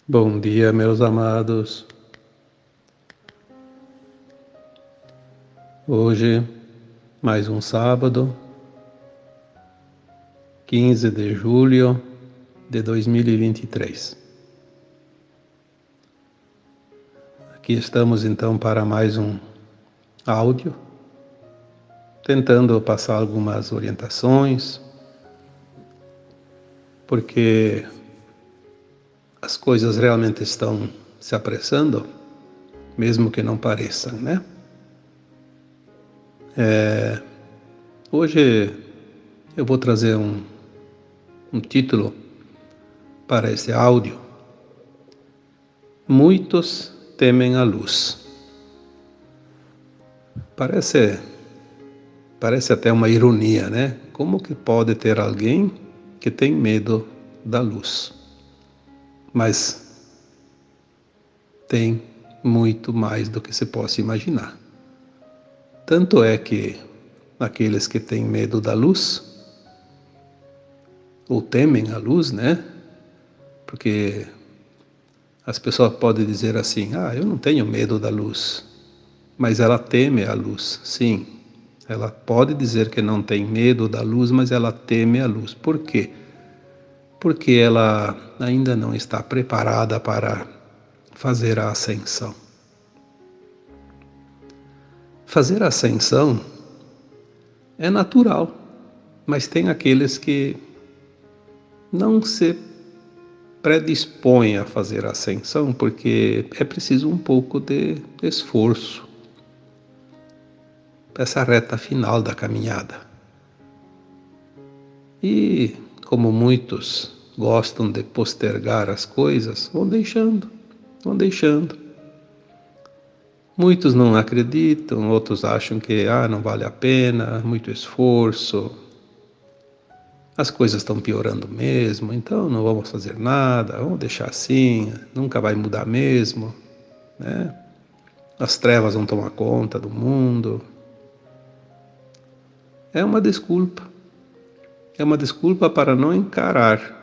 Bom dia, meus amados. Hoje, mais um sábado, 15 de julho de 2023. Aqui estamos então para mais um áudio, tentando passar algumas orientações, porque as coisas realmente estão se apressando, mesmo que não pareçam, né? Hoje eu vou trazer um título para esse áudio: Muitos temem a luz. Parece até uma ironia, né? Como que pode ter alguém que tem medo da luz? Mas tem muito mais do que se possa imaginar. Tanto é que aqueles que têm medo da luz, ou temem a luz, né? Porque as pessoas podem dizer assim: eu não tenho medo da luz, mas ela teme a luz. Sim, ela pode dizer que não tem medo da luz, mas ela teme a luz. Por quê? Porque ela ainda não está preparada para fazer a ascensão. Fazer a ascensão é natural, mas tem aqueles que não se predispõem a fazer a ascensão porque é preciso um pouco de esforço, essa reta final da caminhada. E como muitos gostam de postergar as coisas, vão deixando. Muitos não acreditam, outros acham que não vale a pena, muito esforço, as coisas estão piorando mesmo, então não vamos fazer nada, vamos deixar assim, nunca vai mudar mesmo, né? As trevas vão tomar conta do mundo. É uma desculpa para não encarar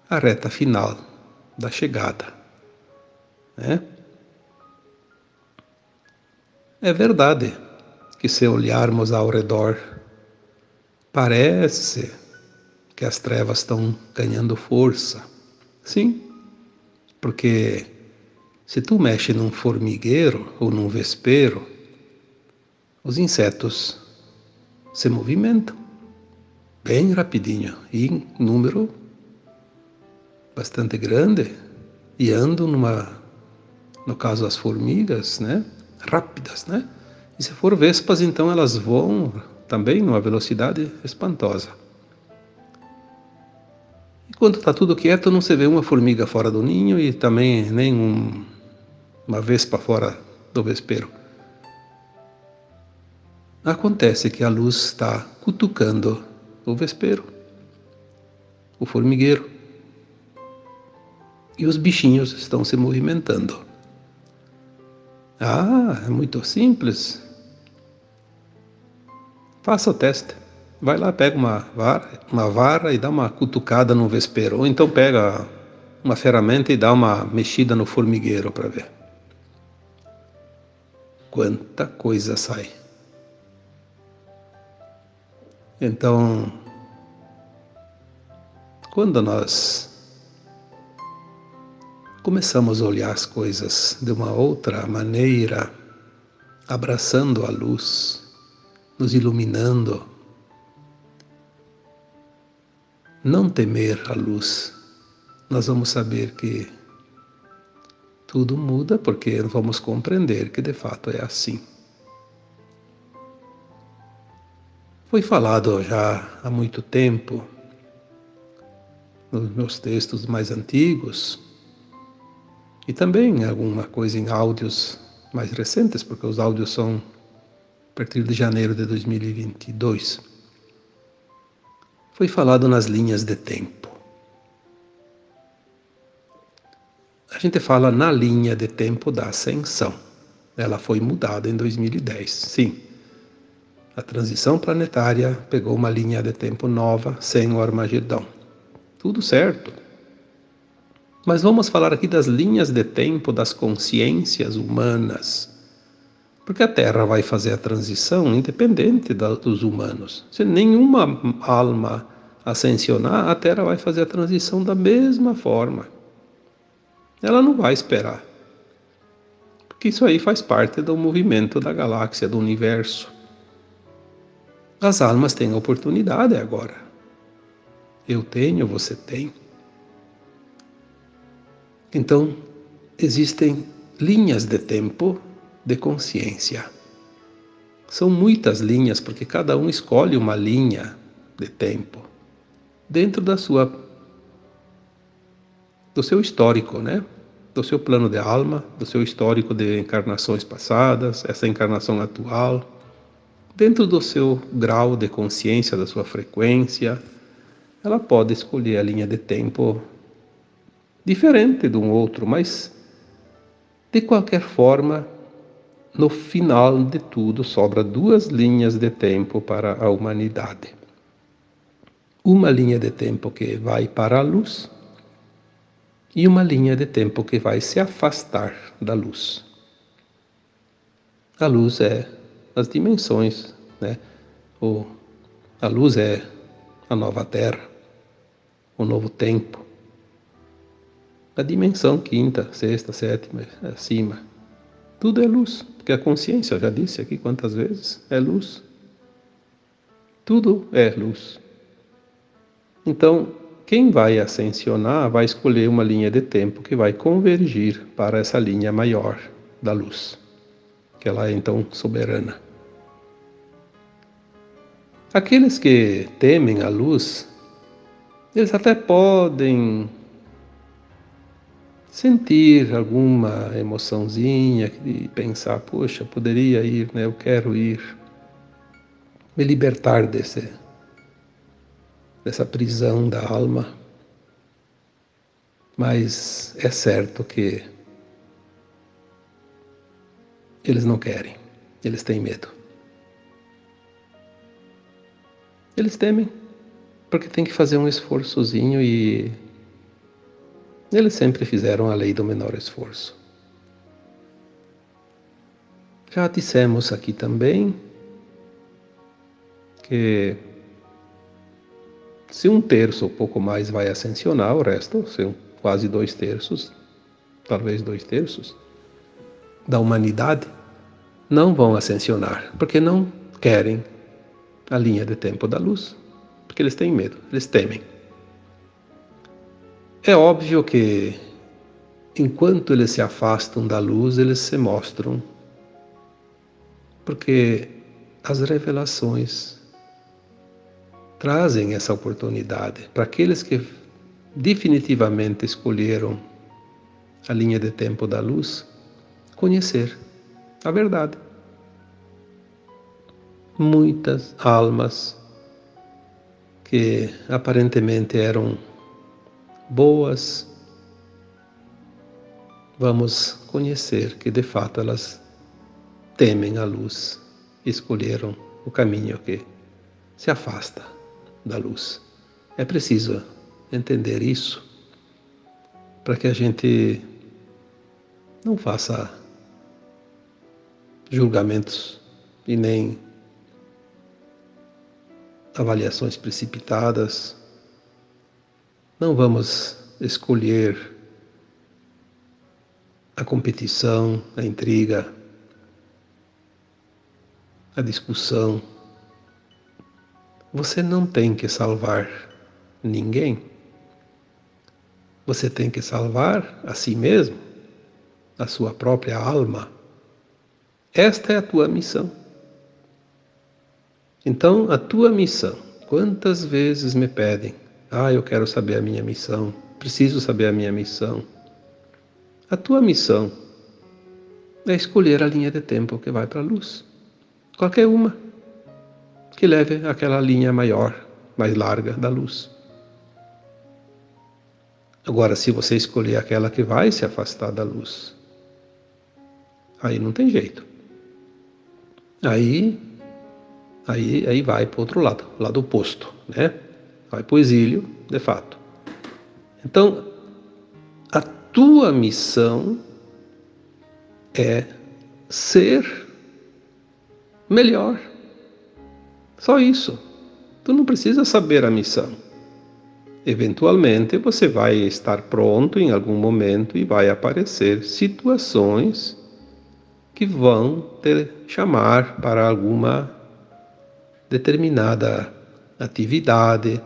a reta final da chegada, né? É verdade que se olharmos ao redor, parece que as trevas estão ganhando força. Sim, porque se tu mexe num formigueiro ou num vespeiro, os insetos se movimentam bem rapidinho e em número bastante grande e andam no caso as formigas, né, rápidas, né? E se for vespas, então elas voam também numa velocidade espantosa. E quando está tudo quieto, não se vê uma formiga fora do ninho e também nem uma vespa fora do vespeiro. Acontece que a luz está cutucando o vespeiro, o formigueiro, e os bichinhos estão se movimentando. É muito simples. Faça o teste. Vai lá, pega uma vara e dá uma cutucada no vespeiro. Ou então pega uma ferramenta e dá uma mexida no formigueiro para ver. Quanta coisa sai. Então, quando nós começamos a olhar as coisas de uma outra maneira, abraçando a luz, nos iluminando, não temer a luz, nós vamos saber que tudo muda porque vamos compreender que de fato é assim. Foi falado já há muito tempo, nos meus textos mais antigos, e também alguma coisa em áudios mais recentes, porque os áudios são a partir de janeiro de 2022. Foi falado nas linhas de tempo. A gente fala na linha de tempo da ascensão. Ela foi mudada em 2010, sim. A transição planetária pegou uma linha de tempo nova sem o Armagedão. Tudo certo. Mas vamos falar aqui das linhas de tempo das consciências humanas. Porque a Terra vai fazer a transição independente dos humanos. Se nenhuma alma ascensionar, a Terra vai fazer a transição da mesma forma. Ela não vai esperar. Porque isso aí faz parte do movimento da galáxia, do universo. As almas têm a oportunidade agora. Eu tenho, você tem. Então, existem linhas de tempo de consciência. São muitas linhas, porque cada um escolhe uma linha de tempo dentro do seu histórico, né? Do seu plano de alma, do seu histórico de encarnações passadas, essa encarnação atual, dentro do seu grau de consciência, da sua frequência, ela pode escolher a linha de tempo diferente de um outro, mas de qualquer forma, no final de tudo, sobra duas linhas de tempo para a humanidade. Uma linha de tempo que vai para a luz e uma linha de tempo que vai se afastar da luz. A luz é as dimensões, né? A luz é a nova terra, o novo tempo, a dimensão quinta, sexta, sétima, acima. Tudo é luz, porque a consciência, já disse aqui quantas vezes, é luz. Tudo é luz. Então, quem vai ascensionar vai escolher uma linha de tempo que vai convergir para essa linha maior da luz, que ela é então soberana. Aqueles que temem a luz, eles até podem sentir alguma emoçãozinha e pensar, poxa, poderia ir, né? Eu quero ir, me libertar dessa prisão da alma. Mas é certo que eles não querem, eles têm medo. Eles temem, porque tem que fazer um esforçozinho e eles sempre fizeram a lei do menor esforço. Já dissemos aqui também que se 1/3 ou pouco mais vai ascensionar, o resto, quase 2/3, talvez 2/3 da humanidade, não vão ascensionar, porque não querem a linha de tempo da luz, porque eles têm medo, eles temem. É óbvio que, enquanto eles se afastam da luz, eles se mostram, porque as revelações trazem essa oportunidade para aqueles que definitivamente escolheram a linha de tempo da luz, conhecer a verdade. Muitas almas que aparentemente eram boas, vamos conhecer que de fato elas temem a luz, escolheram o caminho que se afasta da luz. É preciso entender isso para que a gente não faça julgamentos e nem avaliações precipitadas. Não vamos escolher a competição, a intriga, a discussão. Você não tem que salvar ninguém. Você tem que salvar a si mesmo, a sua própria alma. Esta é a tua missão. Então, a tua missão, quantas vezes me pedem, eu quero saber a minha missão, preciso saber a minha missão. A tua missão é escolher a linha de tempo que vai para a luz. Qualquer uma que leve àquela linha maior, mais larga da luz. Agora, se você escolher aquela que vai se afastar da luz, aí não tem jeito. Aí vai para o outro lado oposto, né? Vai para o exílio, de fato. Então, a tua missão é ser melhor. Só isso. Tu não precisa saber a missão. Eventualmente você vai estar pronto em algum momento e vai aparecer situações que vão te chamar para alguma determinada atividade,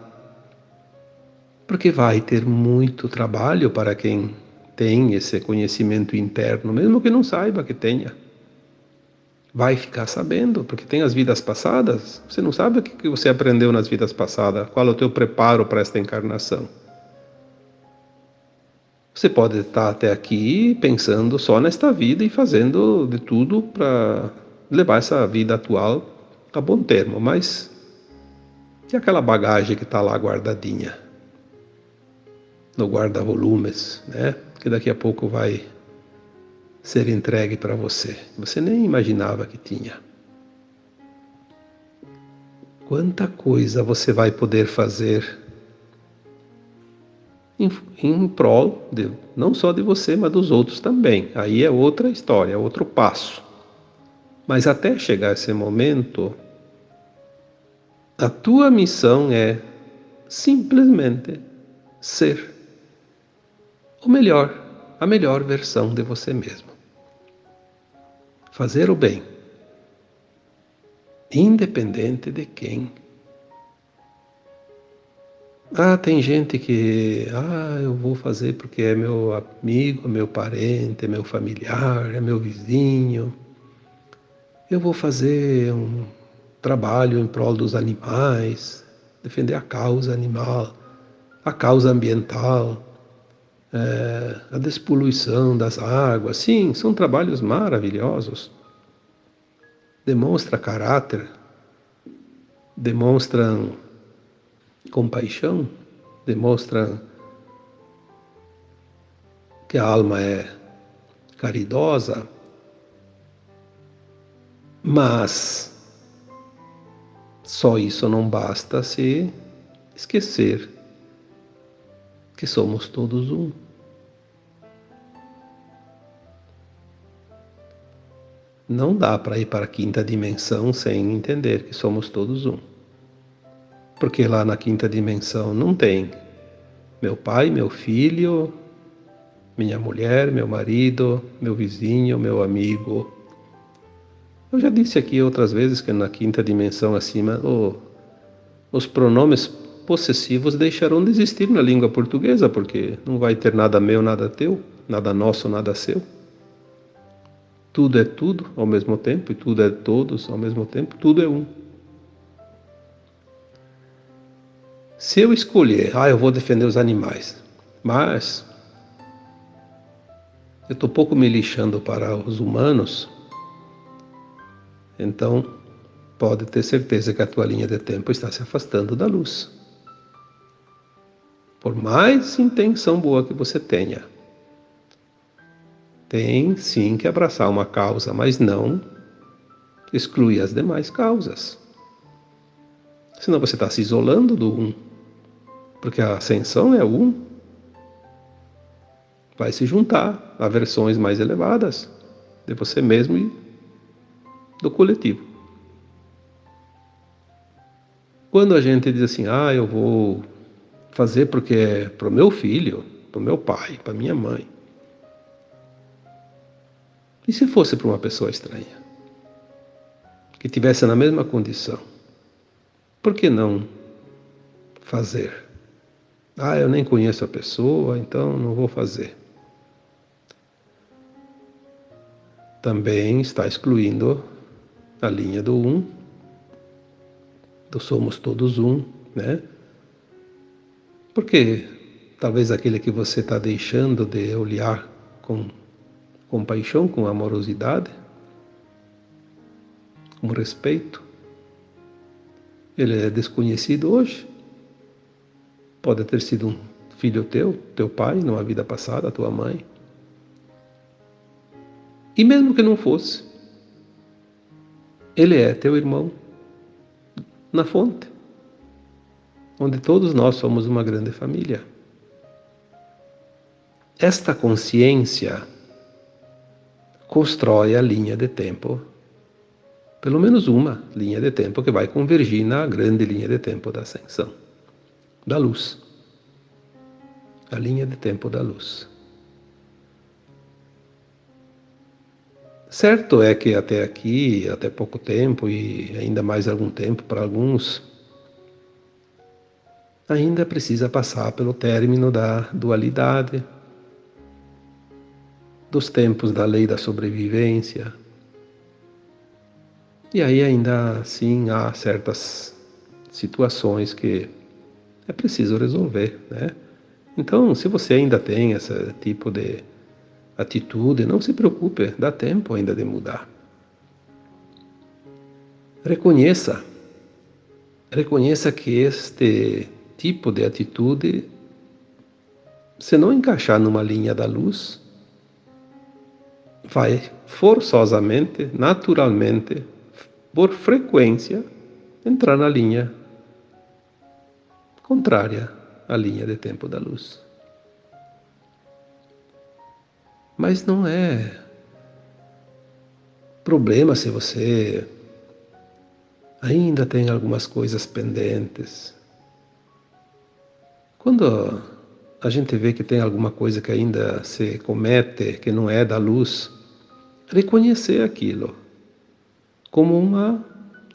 porque vai ter muito trabalho para quem tem esse conhecimento interno, mesmo que não saiba que tenha. Vai ficar sabendo, porque tem as vidas passadas. Você não sabe o que você aprendeu nas vidas passadas, qual é o teu preparo para esta encarnação. Você pode estar até aqui pensando só nesta vida e fazendo de tudo para levar essa vida atual a bom termo, mas e aquela bagagem que está lá guardadinha no guarda-volumes, né? Que daqui a pouco vai ser entregue para você. Você nem imaginava que tinha. Quanta coisa você vai poder fazer em prol de, não só de você, mas dos outros também. Aí é outra história, é outro passo. Mas até chegar esse momento, a tua missão é simplesmente ser o melhor, a melhor versão de você mesmo. Fazer o bem, independente de quem. Tem gente que, eu vou fazer porque é meu amigo, meu parente, é meu familiar, é meu vizinho. Eu vou fazer um trabalho em prol dos animais, defender a causa animal, a causa ambiental, a despoluição das águas. Sim, são trabalhos maravilhosos. Demonstra caráter, demonstram compaixão, demonstram que a alma é caridosa, mas só isso não basta se esquecer que somos todos um. Não dá para ir para a quinta dimensão sem entender que somos todos um. Porque lá na quinta dimensão não tem meu pai, meu filho, minha mulher, meu marido, meu vizinho, meu amigo. Eu já disse aqui outras vezes que na quinta dimensão acima, os pronomes possessivos deixarão de existir na língua portuguesa, porque não vai ter nada meu, nada teu, nada nosso, nada seu. Tudo é tudo ao mesmo tempo e tudo é todos ao mesmo tempo, tudo é um. Se eu escolher, eu vou defender os animais, mas eu estou pouco me lixando para os humanos, então pode ter certeza que a tua linha de tempo está se afastando da luz. Por mais intenção boa que você tenha, tem sim que abraçar uma causa, mas não excluir as demais causas. Senão você está se isolando do um, porque a ascensão é o um. Vai se juntar a versões mais elevadas de você mesmo e do coletivo. Quando a gente diz assim, eu vou fazer porque é para o meu filho, para o meu pai, para minha mãe. E se fosse para uma pessoa estranha? Que tivesse na mesma condição? Por que não fazer? Eu nem conheço a pessoa, então não vou fazer. Também está excluindo a linha do um, do somos todos um, né? Porque talvez aquele que você está deixando de olhar com compaixão, com amorosidade, com respeito, ele é desconhecido hoje. Pode ter sido um filho teu pai, numa vida passada, tua mãe. E mesmo que não fosse, ele é teu irmão na fonte, onde todos nós somos uma grande família. esta consciência constrói a linha de tempo, pelo menos uma linha de tempo que vai convergir na grande linha de tempo da ascensão, da luz. A linha de tempo da luz. Certo é que até aqui, até pouco tempo e ainda mais algum tempo para alguns, ainda precisa passar pelo término da dualidade, dos tempos da lei da sobrevivência. E aí ainda assim há certas situações que é preciso resolver, né? Então, se você ainda tem esse tipo de atitude, não se preocupe, dá tempo ainda de mudar. Reconheça, reconheça que este tipo de atitude, se não encaixar numa linha da luz, vai forçosamente, naturalmente, por frequência, entrar na linha contrária à linha de tempo da luz. Mas não é problema se você ainda tem algumas coisas pendentes. Quando a gente vê que tem alguma coisa que ainda se comete, que não é da luz, reconhecer aquilo como uma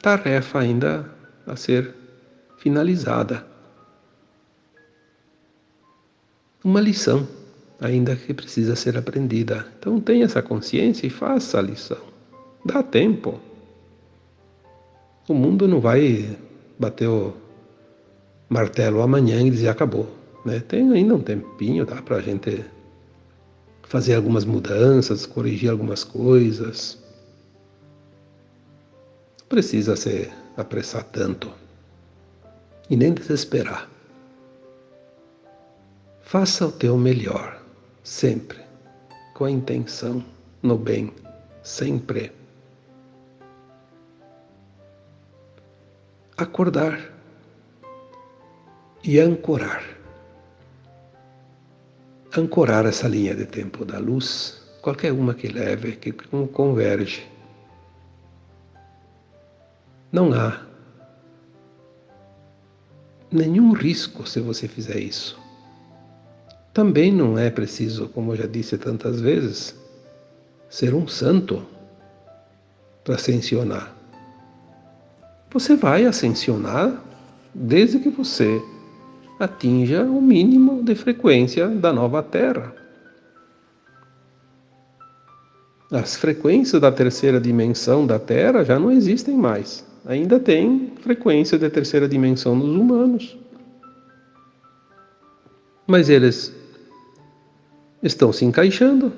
tarefa ainda a ser finalizada. Uma lição ainda que precisa ser aprendida. Então tenha essa consciência e faça a lição. Dá tempo. O mundo não vai bater o martelo amanhã e dizer acabou, né? Tem ainda um tempinho, dá para a gente fazer algumas mudanças, corrigir algumas coisas. Não precisa se apressar tanto e nem desesperar. Faça o teu melhor, sempre, com a intenção no bem, sempre. Acordar e ancorar. Ancorar essa linha de tempo da luz, qualquer uma que leve, que converge. Não há nenhum risco se você fizer isso. Também não é preciso, como eu já disse tantas vezes, ser um santo para ascensionar. Você vai ascensionar desde que você atinja o mínimo de frequência da nova Terra. As frequências da terceira dimensão da Terra já não existem mais. Ainda tem frequência da terceira dimensão nos humanos. Mas eles estão se encaixando.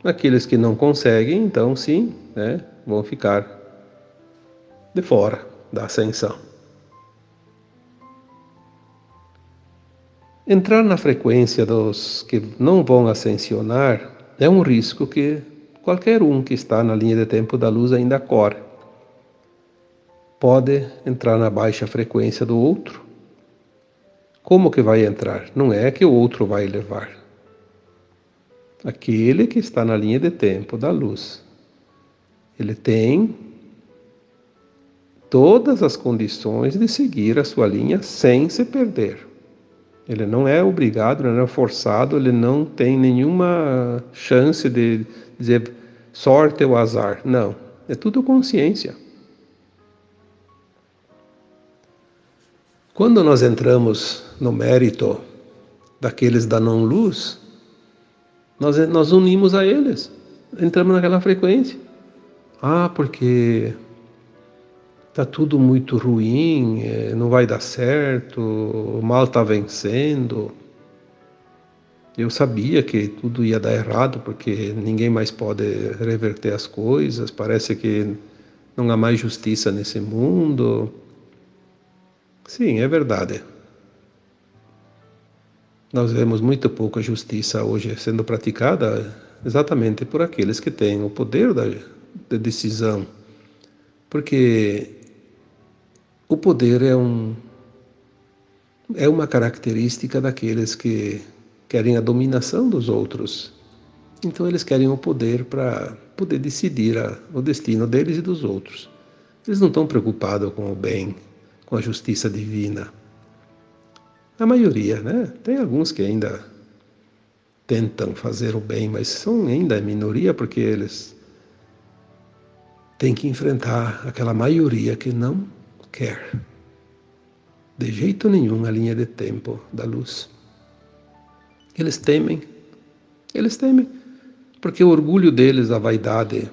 Aqueles que não conseguem, então sim, né, vão ficar de fora da ascensão. Entrar na frequência dos que não vão ascensionar é um risco que qualquer um que está na linha de tempo da luz ainda corre. Pode entrar na baixa frequência do outro. Como que vai entrar? Não é que o outro vai levar. Aquele que está na linha de tempo da luz, ele tem todas as condições de seguir a sua linha sem se perder. Ele não é obrigado, não é forçado, ele não tem nenhuma chance de dizer sorte ou azar. Não, é tudo consciência. Quando nós entramos no mérito daqueles da não-luz, nós unimos a eles, entramos naquela frequência. Ah, porque está tudo muito ruim, não vai dar certo, o mal está vencendo. Eu sabia que tudo ia dar errado, porque ninguém mais pode reverter as coisas, parece que não há mais justiça nesse mundo. Sim, é verdade. Nós vemos muito pouca justiça hoje sendo praticada exatamente por aqueles que têm o poder da decisão. Porque o poder é uma característica daqueles que querem a dominação dos outros. Então eles querem o poder para poder decidir o destino deles e dos outros. Eles não estão preocupados com o bem, com a justiça divina. A maioria, né? Tem alguns que ainda tentam fazer o bem, mas são ainda a minoria porque eles têm que enfrentar aquela maioria que não quer de jeito nenhum a linha de tempo da luz. Eles temem, porque o orgulho deles, a vaidade,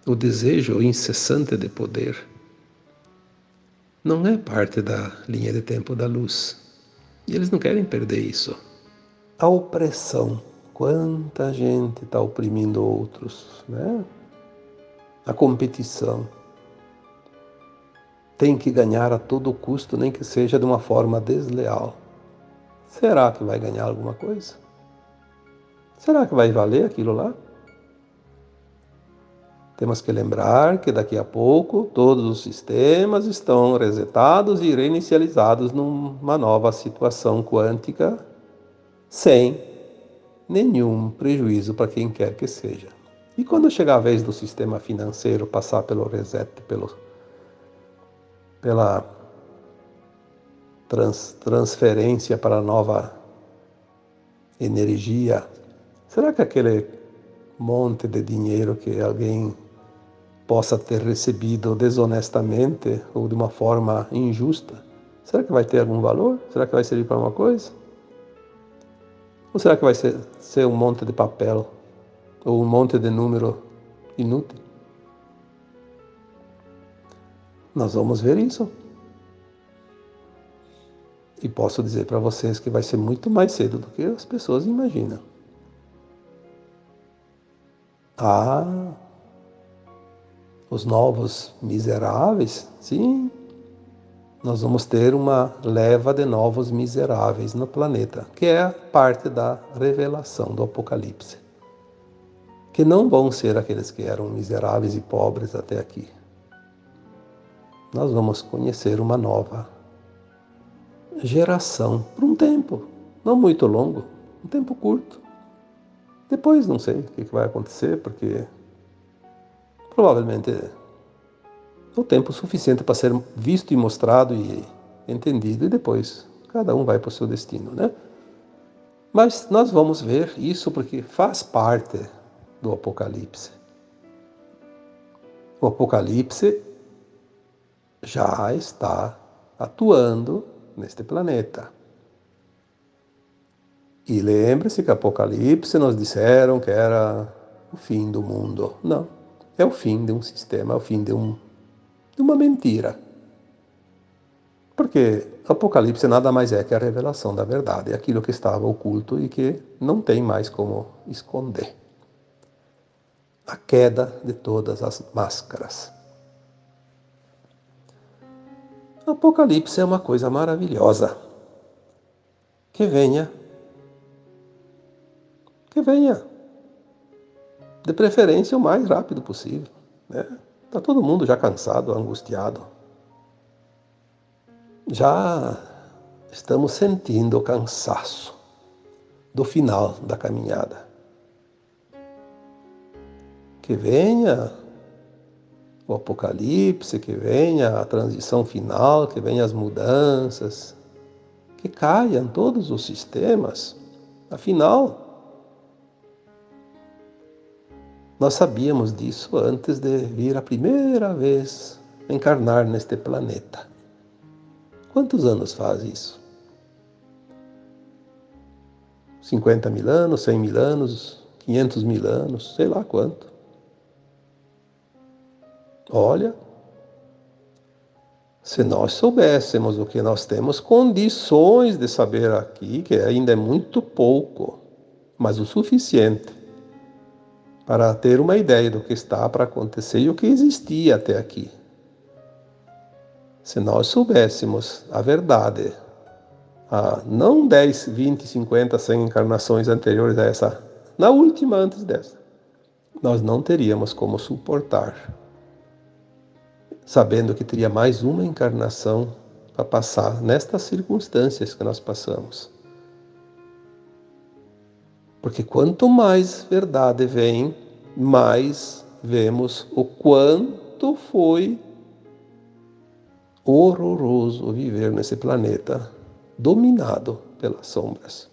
o desejo incessante de poder, não é parte da linha de tempo da luz. E eles não querem perder isso. A opressão. Quanta gente está oprimindo outros, né? A competição. Tem que ganhar a todo custo, nem que seja de uma forma desleal. Será que vai ganhar alguma coisa? Será que vai valer aquilo lá? Temos que lembrar que daqui a pouco todos os sistemas estão resetados e reinicializados numa nova situação quântica, sem nenhum prejuízo para quem quer que seja. E quando chegar a vez do sistema financeiro passar pelo reset, pela transferência para a nova energia, será que aquele monte de dinheiro que alguém possa ter recebido desonestamente ou de uma forma injusta, será que vai ter algum valor? Será que vai servir para alguma coisa? Ou será que vai ser um monte de papel ou um monte de número inútil? Nós vamos ver isso. E posso dizer para vocês que vai ser muito mais cedo do que as pessoas imaginam. Ah, os novos miseráveis? Sim, nós vamos ter uma leva de novos miseráveis no planeta, que é parte da revelação do Apocalipse. Que não vão ser aqueles que eram miseráveis e pobres até aqui. Nós vamos conhecer uma nova geração por um tempo, não muito longo, um tempo curto. Depois não sei o que vai acontecer, porque provavelmente o tempo suficiente para ser visto e mostrado e entendido, e depois cada um vai para o seu destino, né? Mas nós vamos ver isso porque faz parte do Apocalipse. O Apocalipse já está atuando neste planeta. E lembre-se que Apocalipse nos disseram que era o fim do mundo. Não, é o fim de um sistema, é o fim de uma mentira. Porque Apocalipse nada mais é que a revelação da verdade, aquilo que estava oculto e que não tem mais como esconder. A queda de todas as máscaras. Apocalipse é uma coisa maravilhosa. Que venha. Que venha. De preferência o mais rápido possível. Né? Está todo mundo já cansado, angustiado. Já estamos sentindo o cansaço do final da caminhada. Que venha o Apocalipse, que venha a transição final, que venha as mudanças, que caiam todos os sistemas. Afinal, nós sabíamos disso antes de vir a primeira vez encarnar neste planeta. Quantos anos faz isso? 50 mil anos, 100 mil anos, 500 mil anos, sei lá quanto. Olha, se nós soubéssemos o que nós temos condições de saber aqui, que ainda é muito pouco, mas o suficiente para ter uma ideia do que está para acontecer e o que existia até aqui. Se nós soubéssemos a verdade, não 10, 20, 50, 100 encarnações anteriores a essa, na última antes dessa, nós não teríamos como suportar, sabendo que teria mais uma encarnação para passar nestas circunstâncias que nós passamos. Porque quanto mais verdade vem, mais vemos o quanto foi horroroso viver nesse planeta dominado pelas sombras.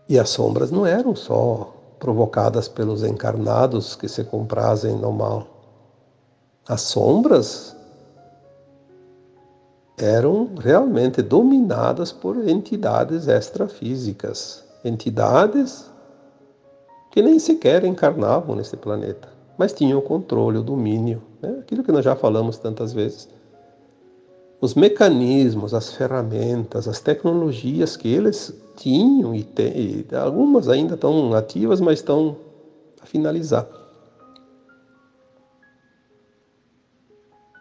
E as sombras não eram só provocadas pelos encarnados que se comprazem no mal. As sombras eram realmente dominadas por entidades extrafísicas, entidades que nem sequer encarnavam nesse planeta, mas tinham o controle, o domínio, né? Aquilo que nós já falamos tantas vezes. Os mecanismos, as ferramentas, as tecnologias que eles tinham e algumas ainda estão ativas, mas estão a finalizar,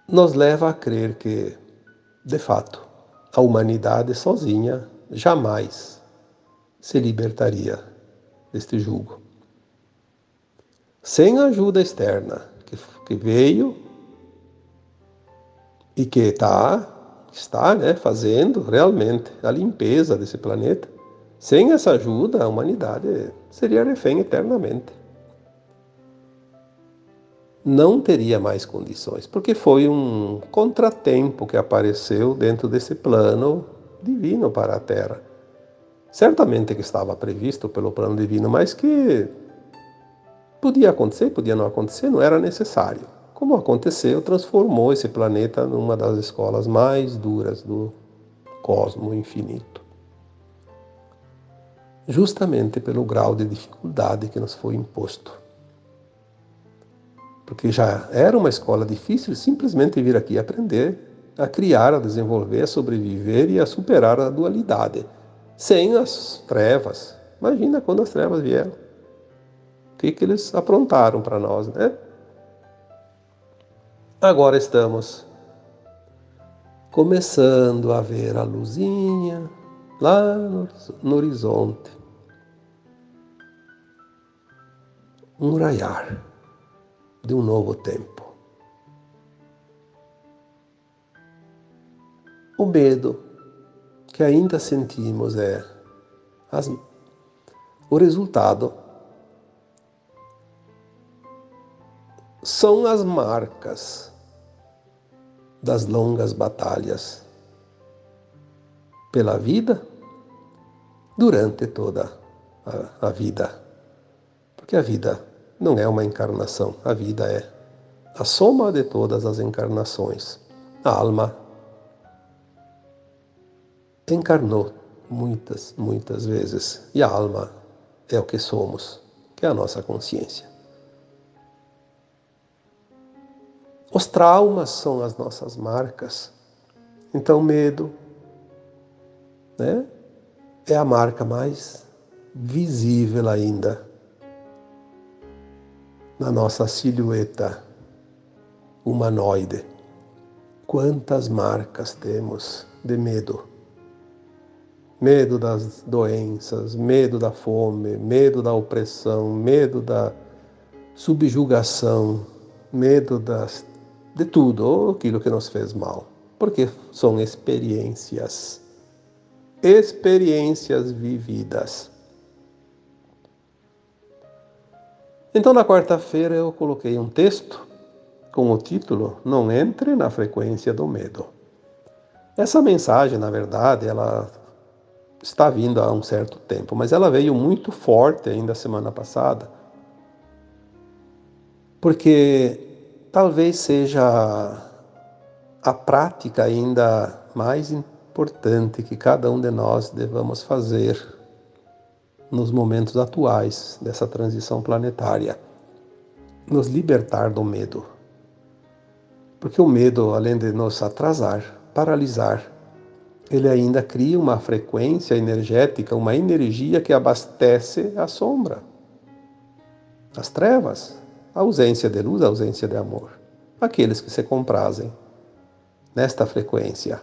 nos leva a crer que, de fato, a humanidade sozinha jamais se libertaria deste jugo. Sem a ajuda externa que veio e que está, né, fazendo realmente a limpeza desse planeta, sem essa ajuda a humanidade seria refém eternamente. Não teria mais condições, porque foi um contratempo que apareceu dentro desse plano divino para a Terra. Certamente que estava previsto pelo plano divino, mas que podia acontecer, podia não acontecer, não era necessário. Como aconteceu, transformou esse planeta numa das escolas mais duras do cosmo infinito. Justamente pelo grau de dificuldade que nos foi imposto. Porque já era uma escola difícil simplesmente vir aqui aprender a criar, a desenvolver, a sobreviver e a superar a dualidade. Sem as trevas. Imagina quando as trevas vieram. O que eles aprontaram para nós, né? Agora estamos começando a ver a luzinha lá no horizonte. Um raiar de um novo tempo. O medo que ainda sentimos o resultado são as marcas das longas batalhas pela vida durante toda a vida. Porque a vida não é uma encarnação, a vida é a soma de todas as encarnações. A alma encarnou muitas, muitas vezes, e a alma é o que somos, que é a nossa consciência. Os traumas são as nossas marcas. Então, medo, né, é a marca mais visível ainda na nossa silhueta humanoide. Quantas marcas temos de medo? Medo das doenças, medo da fome, medo da opressão, medo da subjugação, medo de tudo, ou aquilo que nos fez mal. Porque são experiências vividas. Então, na quarta-feira, eu coloquei um texto com o título Não entre na frequência do medo. Essa mensagem, na verdade, ela está vindo há um certo tempo, mas ela veio muito forte ainda semana passada, porque talvez seja a prática ainda mais importante que cada um de nós devamos fazer nos momentos atuais dessa transição planetária. Nos libertar do medo. Porque o medo, além de nos atrasar, paralisar, ele ainda cria uma frequência energética, uma energia que abastece a sombra, as trevas, a ausência de luz, a ausência de amor. Aqueles que se comprazem nesta frequência.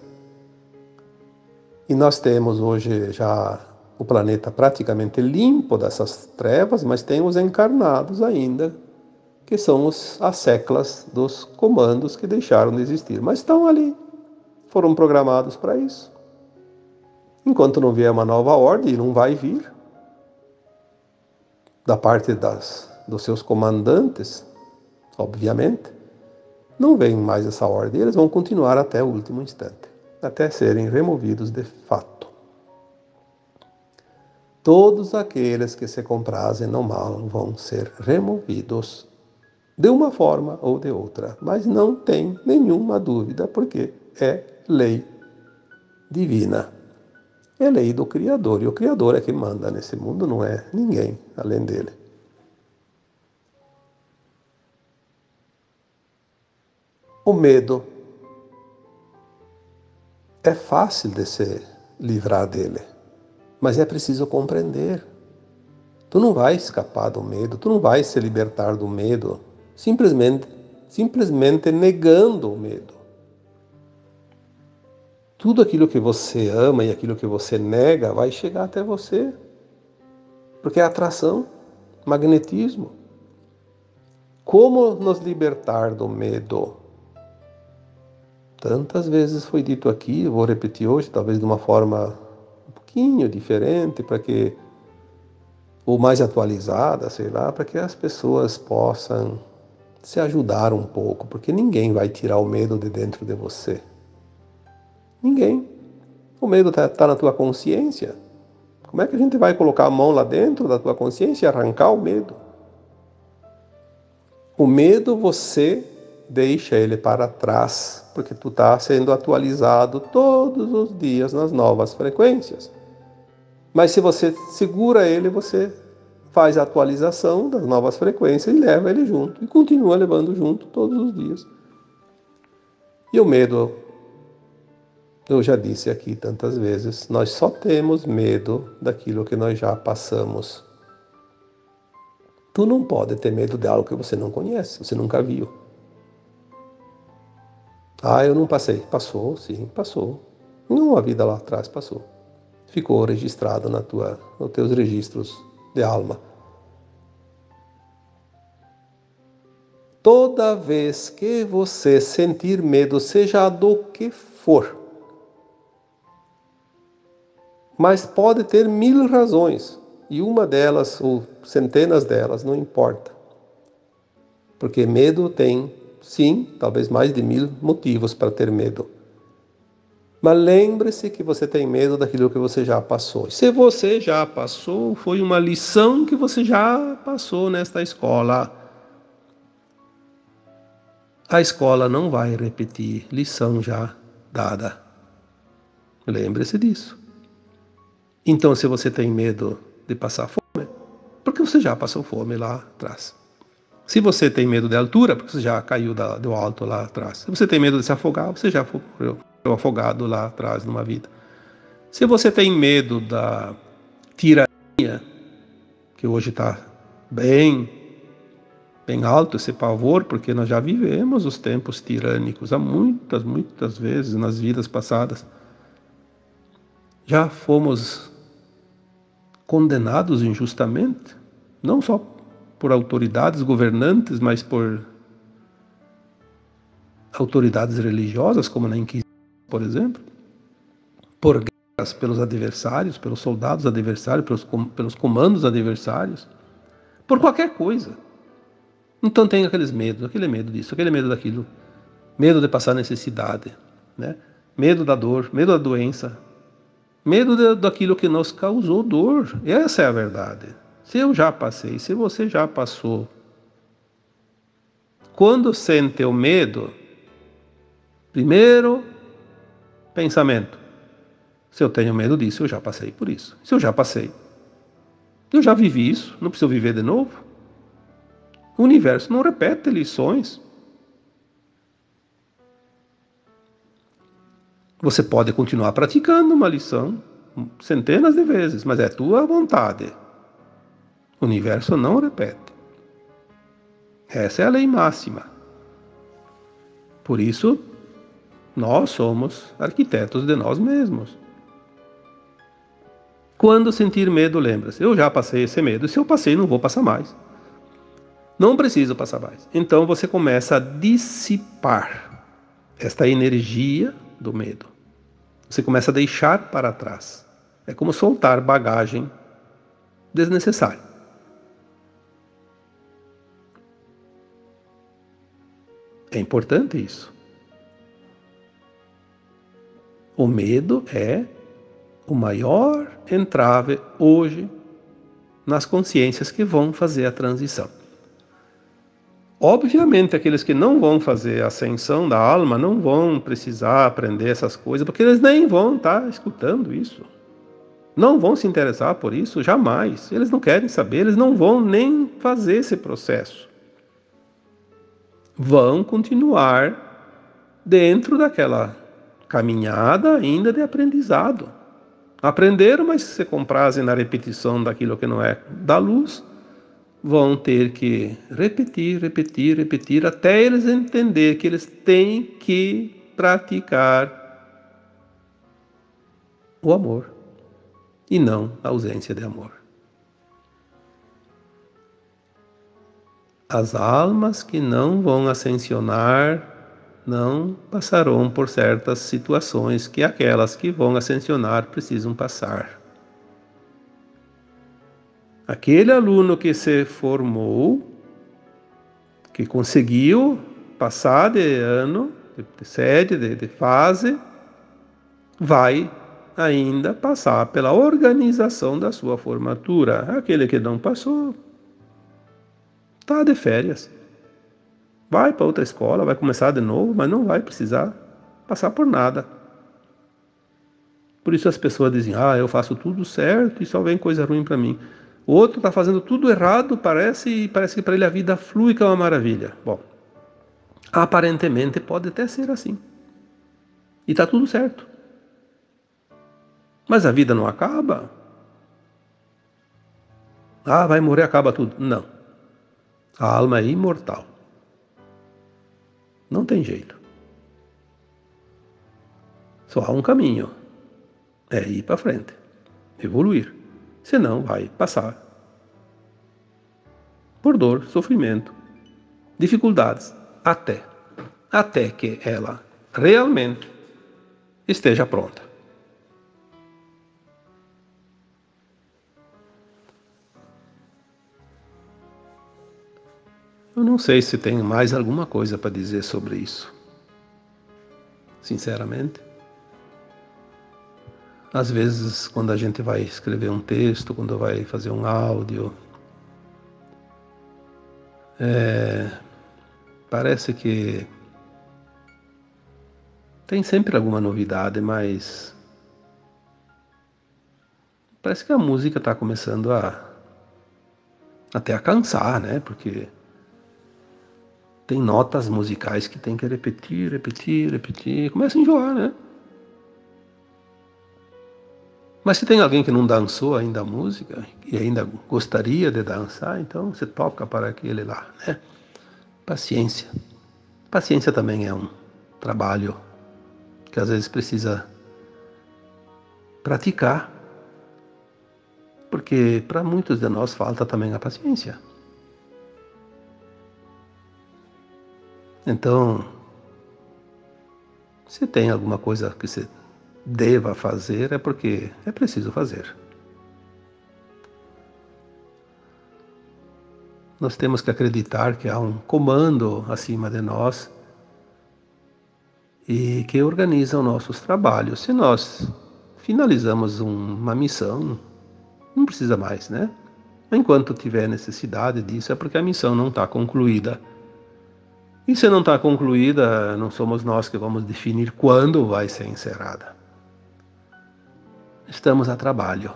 E nós temos hoje já o planeta praticamente limpo dessas trevas, mas tem os encarnados ainda, que são as seclas dos comandos que deixaram de existir, mas estão ali, foram programados para isso. Enquanto não vier uma nova ordem, não vai vir da parte dos seus comandantes, obviamente, não vem mais essa ordem. Eles vão continuar até o último instante, até serem removidos de fato. Todos aqueles que se comprazem no mal vão ser removidos de uma forma ou de outra, mas não tem nenhuma dúvida, porque é lei divina. É lei do Criador, e o Criador é que manda nesse mundo, não é ninguém além dele. O medo é fácil de se livrar dele, mas é preciso compreender. Tu não vai escapar do medo, tu não vai se libertar do medo simplesmente negando o medo. Tudo aquilo que você ama e aquilo que você nega vai chegar até você, porque é atração, magnetismo. Como nos libertar do medo? Tantas vezes foi dito aqui, eu vou repetir hoje, talvez de uma forma um pouquinho diferente, para que, ou mais atualizada, sei lá, para que as pessoas possam se ajudar um pouco, porque ninguém vai tirar o medo de dentro de você. Ninguém. O medo está na tua consciência. Como é que a gente vai colocar a mão lá dentro da tua consciência e arrancar o medo? O medo você deixa ele para trás, porque tu está sendo atualizado todos os dias nas novas frequências. Mas se você segura ele, você faz a atualização das novas frequências e leva ele junto, e continua levando junto todos os dias. E o medo, eu já disse aqui tantas vezes, nós só temos medo daquilo que nós já passamos. Tu não pode ter medo de algo que você não conhece, você nunca viu. Ah, eu não passei. Passou, sim, passou. Uma vida lá atrás passou. Ficou registrado nos teus registros de alma. Toda vez que você sentir medo, seja do que for, mas pode ter 1000 razões, e uma delas, ou centenas delas, não importa. Porque medo tem, sim, talvez mais de 1000 motivos para ter medo. Mas lembre-se que você tem medo daquilo que você já passou. Se você já passou, foi uma lição que você já passou nesta escola. A escola não vai repetir lição já dada. Lembre-se disso. Então, se você tem medo de passar fome, porque você já passou fome lá atrás. Se você tem medo de altura, porque você já caiu do alto lá atrás. Se você tem medo de se afogar, você já foi afogado lá atrás numa vida. Se você tem medo da tirania, que hoje está bem alto esse pavor, porque nós já vivemos os tempos tirânicos há muitas vezes nas vidas passadas. Já fomos condenados injustamente, não só por autoridades governantes, mas por autoridades religiosas, como na Inquisição, por exemplo, por guerras pelos adversários, pelos soldados adversários, pelos comandos adversários, por qualquer coisa. Então tem aqueles medos, aquele medo disso, aquele medo daquilo, medo de passar necessidade, né? Medo da dor, medo da doença, medo daquilo que nos causou dor. Essa é a verdade. Se eu já passei, se você já passou, quando sente o medo, primeiro pensamento: se eu tenho medo disso, eu já passei por isso. Se eu já passei, eu já vivi isso, não preciso viver de novo. O universo não repete lições. Você pode continuar praticando uma lição centenas de vezes, mas é tua vontade. O universo não repete. Essa é a lei máxima. Por isso, nós somos arquitetos de nós mesmos. Quando sentir medo, lembra-se: eu já passei esse medo. Se eu passei, não vou passar mais. Não preciso passar mais. Então você começa a dissipar esta energia do medo. Você começa a deixar para trás. É como soltar bagagem desnecessária. É importante isso. O medo é o maior entrave hoje nas consciências que vão fazer a transição. Obviamente, aqueles que não vão fazer a ascensão da alma não vão precisar aprender essas coisas, porque eles nem vão estar escutando isso. Não vão se interessar por isso, jamais. Eles não querem saber, eles não vão nem fazer esse processo. Vão continuar dentro daquela caminhada ainda de aprendizado. Aprenderam, mas se comprazem na repetição daquilo que não é da luz, vão ter que repetir, repetir, repetir, até eles entender que eles têm que praticar o amor e não a ausência de amor. As almas que não vão ascensionar não passarão por certas situações que aquelas que vão ascensionar precisam passar. Aquele aluno que se formou, que conseguiu passar de ano, de sede, de fase, vai ainda passar pela organização da sua formatura. Aquele que não passou, está de férias. Vai para outra escola, vai começar de novo, mas não vai precisar passar por nada. Por isso as pessoas dizem, eu faço tudo certo e só vem coisa ruim para mim. O outro está fazendo tudo errado, parece que para ele a vida flui, que é uma maravilha. Bom, aparentemente pode até ser assim. E está tudo certo. Mas a vida não acaba. Vai morrer, acaba tudo. Não. A alma é imortal. Não tem jeito. Só há um caminho. É ir para frente. Evoluir. Senão vai passar por dor, sofrimento, dificuldades, até que ela realmente esteja pronta. Eu não sei se tem mais alguma coisa para dizer sobre isso. Sinceramente. Às vezes, quando a gente vai escrever um texto, quando vai fazer um áudio, parece que tem sempre alguma novidade, mas parece que a música está começando até a cansar, né? Porque tem notas musicais que tem que repetir, repetir, repetir. Começa a enjoar, né? Mas se tem alguém que não dançou ainda a música e ainda gostaria de dançar, então você toca para aquele lá, né? Paciência. Paciência também é um trabalho que às vezes precisa praticar, porque para muitos de nós falta também a paciência. Então, se tem alguma coisa que você deva fazer, é porque é preciso fazer. Nós temos que acreditar que há um comando acima de nós e que organiza os nossos trabalhos. Se nós finalizamos uma missão, não precisa mais, né? Enquanto tiver necessidade disso, é porque a missão não está concluída. E se não está concluída, não somos nós que vamos definir quando vai ser encerrada. Estamos a trabalho.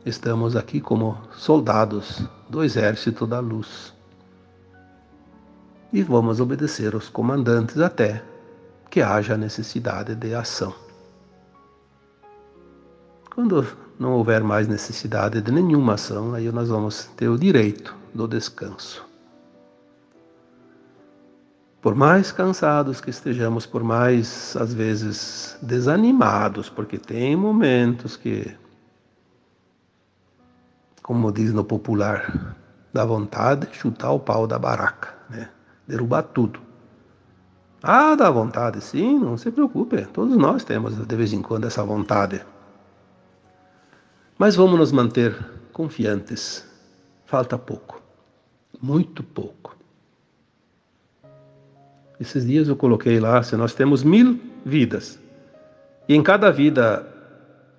Estamos aqui como soldados do exército da luz. E vamos obedecer aos comandantes até que haja necessidade de ação. Quando não houver mais necessidade de nenhuma ação, aí nós vamos ter o direito do descanso. Por mais cansados que estejamos, por mais, às vezes, desanimados, porque tem momentos que, como diz no popular, dá vontade de chutar o pau da baraca, né? Derrubar tudo. Dá vontade, sim, não se preocupe. Todos nós temos, de vez em quando, essa vontade. Mas vamos nos manter confiantes. Falta pouco, muito pouco. Esses dias eu coloquei lá, se nós temos 1000 vidas, e em cada vida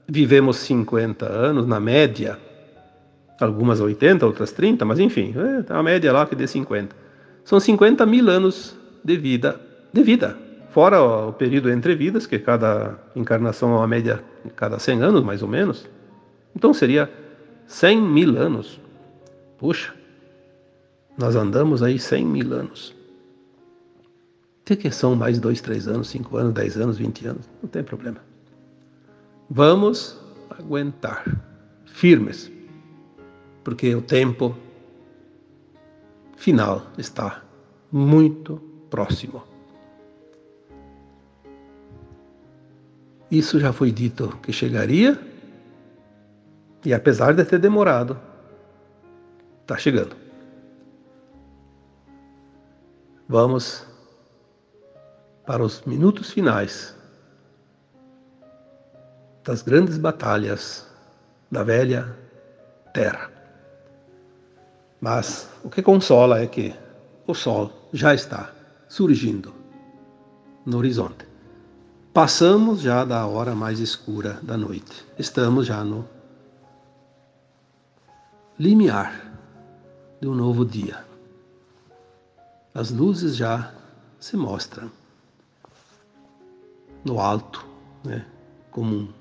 vivemos 50 anos, na média, algumas 80, outras 30, mas enfim, a média lá que dê 50. São 50.000 anos de vida, fora o período entre vidas, que cada encarnação é uma média de cada 100 anos, mais ou menos. Então seria 100.000 anos. Puxa, nós andamos aí 100.000 anos. O que são mais 2, 3 anos, 5 anos, 10 anos, 20 anos? Não tem problema. Vamos aguentar, firmes, porque o tempo final está muito próximo. Isso já foi dito que chegaria, e apesar de ter demorado, está chegando. Vamos para os minutos finais das grandes batalhas da velha Terra. Mas o que consola é que o Sol já está surgindo no horizonte. Passamos já da hora mais escura da noite. Estamos já no limiar de um novo dia. As luzes já se mostram no alto, né, como um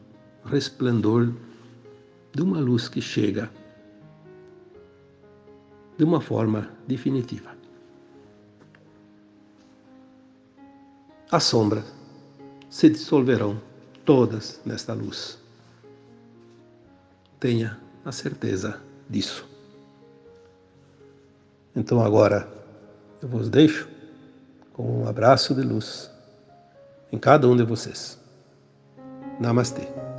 resplendor de uma luz que chega de uma forma definitiva. As sombras se dissolverão todas nesta luz. Tenha a certeza disso. Então agora eu vos deixo com um abraço de luz em cada um de vocês. Namastê.